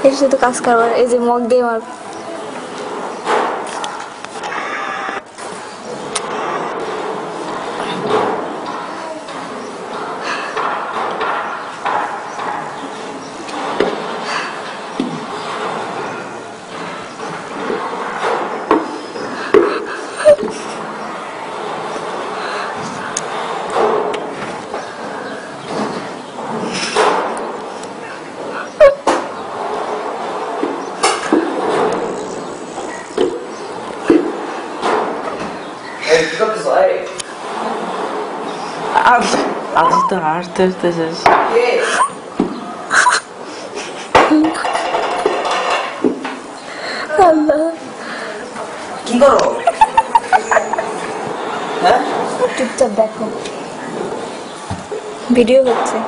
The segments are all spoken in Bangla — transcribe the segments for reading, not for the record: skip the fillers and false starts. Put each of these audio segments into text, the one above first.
এটা শুধু কাজ করবার, এই যে মগ দিয়ে আমার আজ তো হাসতে হাসতে শেষ। আল্লাহ কি করো? হ্যাঁ চুপচাপ দেখো, ভিডিও হচ্ছে।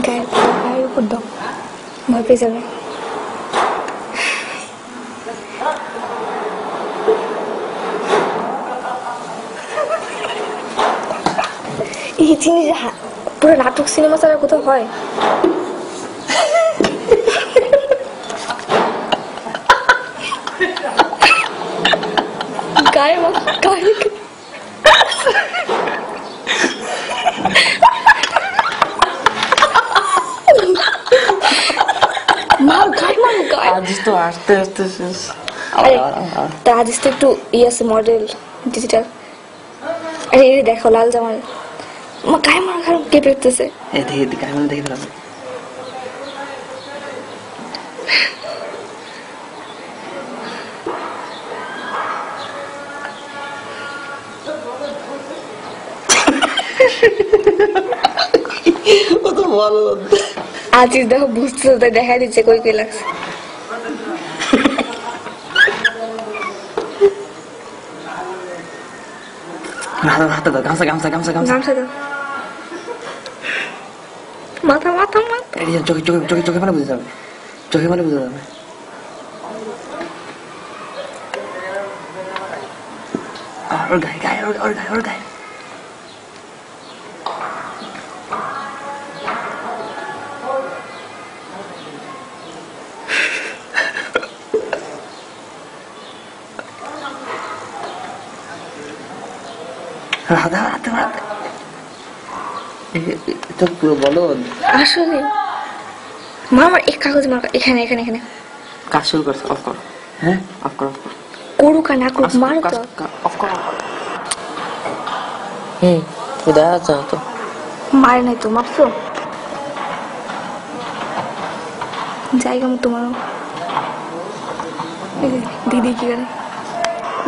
গায়ের উপর দাও, ভয় পেয়ে যাবে। এই জিনিস পুরো নাটক সিনেমা ছাড়া কোথাও হয়? গায়ে আজিজ তো আস্তে আস্তে শেষ। আজিজ তো একটু আছে মডেল ডিজিটাল। আরে দেখো লাল জামাল গায়ে মারা খারাপ কেঁপে উঠতেছে। দেখে দিলাম। আজিজ দেখো বুঝতেছে, তাই দেখা দিচ্ছে কই কই লাগছে। হাতে দাও, গামছা গামছা গামছা গামছা গামছা দাও, মাথা মাথা মাথা চোখে চোখে চোখে চোখে মানে বুঝতে হবে, চোখে মানে বুঝতে হবে। ওর গায়ে গায়ে ওর গায়ে ওর গায়ে হাতে হাতে হাতে এটা পুরো বলো। আসলে মামার এক কাগজ মার্কা এখানে এখানে এখানে কাজ শুরু করছে। অফ করো। হ্যাঁ অফ করো অফ করো। করুক আর না করুক মারো তো। অফ করো। দেখা যাচ্ছে না তো। মারে নাই তো, মারছো জায়গা মতো মারো। দিদি কি করে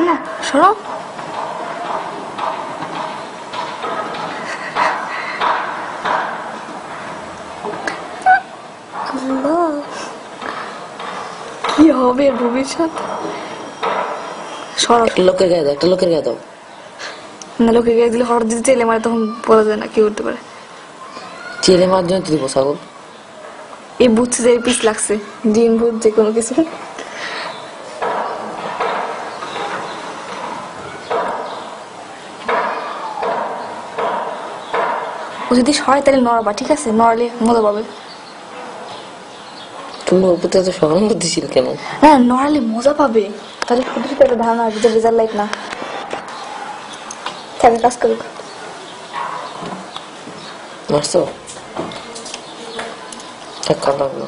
না সরো। কি হবে ভবিষ্যৎ? লোকের গায়ে দাও, একটা লোকের গায়ে দাও। না লোকের গায়ে দিলে হঠাৎ যদি চেলে মারে তখন বলা যায় না কি করতে পারে। চেলে মার জন্য দিব ছাগল। এই বুঝছে যে পিস লাগছে, জিন ভূত যে কোনো কিছু। ও যদি সয় তাহলে নড়াবা, ঠিক আছে? নড়ালে মজা পাবে। তুমি ওর প্রতি এত সহানুভূতিশীল কেন? না নড়ালে মজা পাবে, তাহলে শুধু শুধু একটা ধারণা আসবে যে রেজাল্ট লাইক না থাকে। কাজ করুক। মারছো টাকা লাগলো।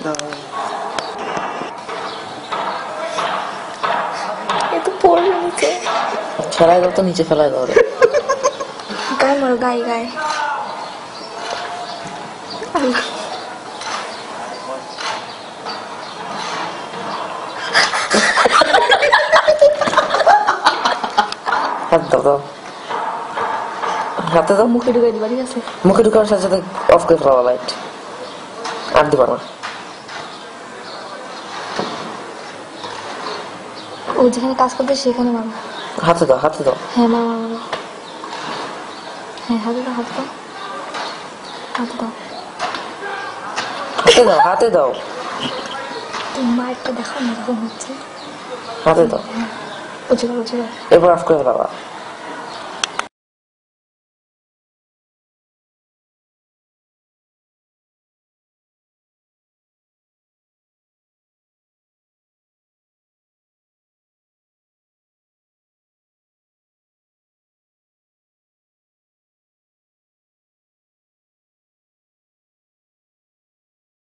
এ তো পড়বে নিচে। ফেলাই দাও তো, নিচে ফেলাই দাও রে। গায়ে মারো, গায়ে গায়ে। হাত দাও দাও, হাতে দাও। মুখে ঢুকাই দিবা, ঠিক আছে? মুখে ঢুকানোর সাথে সাথে অফ করে ফেলা লাইট। আর দিবা না। ও যেখানে কাজ করবে সেখানে মারো। হাতে দাও, হাতে দাও। হ্যাঁ মারো মারো। হ্যাঁ হাতে দাও, হাতে দাও, হাতে দাও, হাতে দাও, হাতে দাও। তুমি মায়েরটা দেখাও না যখন হচ্ছে। হাতে দাও। উঁচু করো, উঁচু করো। এরপর অফ করে ফেলা।